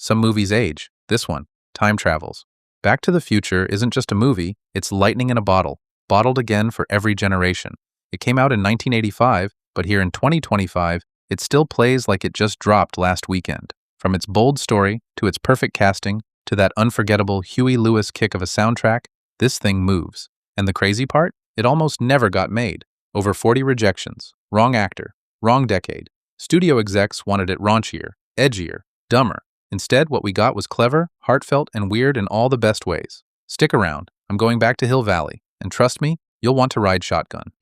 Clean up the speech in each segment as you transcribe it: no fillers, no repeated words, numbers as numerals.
Some movies age. This one, time travels. Back to the Future isn't just a movie, it's lightning in a bottle, bottled again for every generation. It came out in 1985, but here in 2025, it still plays like it just dropped last weekend. From its bold story, to its perfect casting, to that unforgettable Huey Lewis kick of a soundtrack, this thing moves. And the crazy part? It almost never got made. Over 40 rejections. Wrong actor. Wrong decade. Studio execs wanted it raunchier, edgier, dumber. Instead, what we got was clever, heartfelt, and weird in all the best ways. Stick around. I'm going back to Hill Valley. And trust me, you'll want to ride shotgun.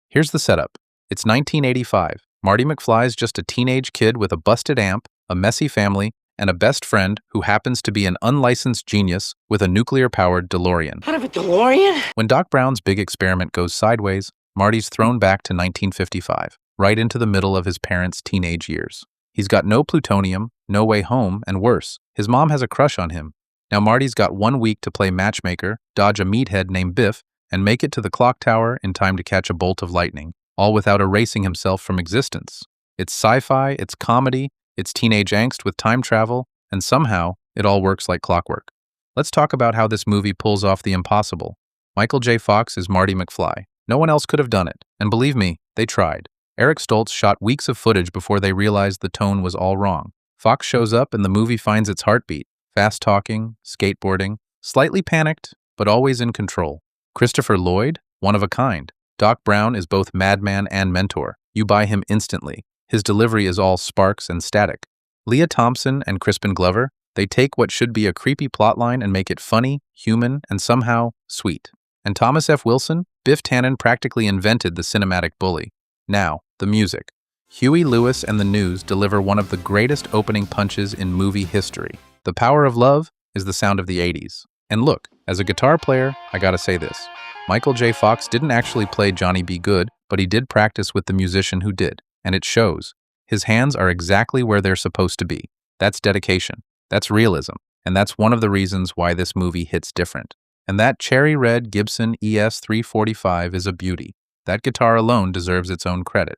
Here's the setup. It's 1985. Marty McFly's just a teenage kid with a busted amp, a messy family, and a best friend who happens to be an unlicensed genius with a nuclear-powered DeLorean. Out of a DeLorean? When Doc Brown's big experiment goes sideways, Marty's thrown back to 1955, right into the middle of his parents' teenage years. He's got no plutonium, no way home, and worse, his mom has a crush on him. Now Marty's got 1 week to play matchmaker, dodge a meathead named Biff, and make it to the clock tower in time to catch a bolt of lightning, all without erasing himself from existence. It's sci-fi, it's comedy, it's teenage angst with time travel, and somehow, it all works like clockwork. Let's talk about how this movie pulls off the impossible. Michael J. Fox is Marty McFly. No one else could have done it, and believe me, they tried. Eric Stoltz shot weeks of footage before they realized the tone was all wrong. Fox shows up and the movie finds its heartbeat. Fast-talking, skateboarding, slightly panicked, but always in control. Christopher Lloyd, one of a kind. Doc Brown is both madman and mentor. You buy him instantly. His delivery is all sparks and static. Leah Thompson and Crispin Glover, they take what should be a creepy plotline and make it funny, human, and somehow sweet. And Thomas F. Wilson, Biff Tannen practically invented the cinematic bully. Now, the music. Huey Lewis and the News deliver one of the greatest opening punches in movie history. The Power of Love is the sound of the 80s. And look, as a guitar player, I gotta say this. Michael J. Fox didn't actually play Johnny B. Good, but he did practice with the musician who did. And it shows. His hands are exactly where they're supposed to be. That's dedication. That's realism. And that's one of the reasons why this movie hits different. And that cherry red Gibson ES-345 is a beauty. That guitar alone deserves its own credit.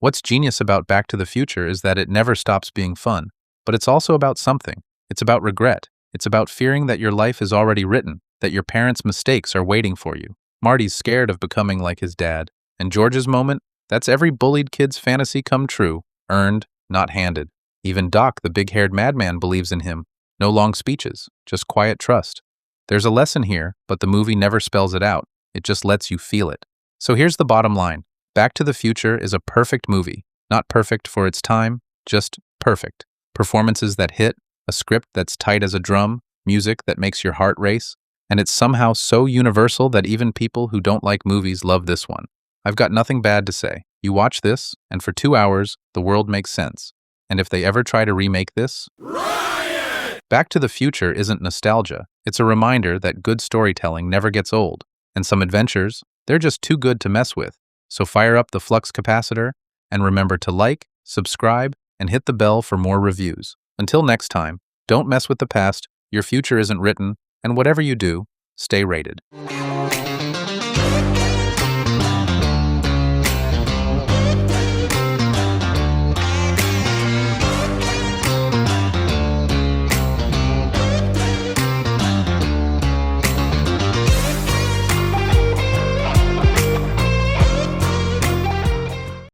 What's genius about Back to the Future is that it never stops being fun. But it's also about something. It's about regret. It's about fearing that your life is already written, that your parents' mistakes are waiting for you. Marty's scared of becoming like his dad. And George's moment? That's every bullied kid's fantasy come true. Earned, not handed. Even Doc, the big-haired madman, believes in him. No long speeches, just quiet trust. There's a lesson here, but the movie never spells it out. It just lets you feel it. So here's the bottom line. Back to the Future is a perfect movie. Not perfect for its time, just perfect. Performances that hit, a script that's tight as a drum, music that makes your heart race, and it's somehow so universal that even people who don't like movies love this one. I've got nothing bad to say. You watch this, and for 2 hours, the world makes sense. And if they ever try to remake this, riot! Back to the Future isn't nostalgia. It's a reminder that good storytelling never gets old. And some adventures, they're just too good to mess with. So fire up the Flux Capacitor, and remember to like, subscribe, and hit the bell for more reviews. Until next time, don't mess with the past, your future isn't written, and whatever you do, stay rated.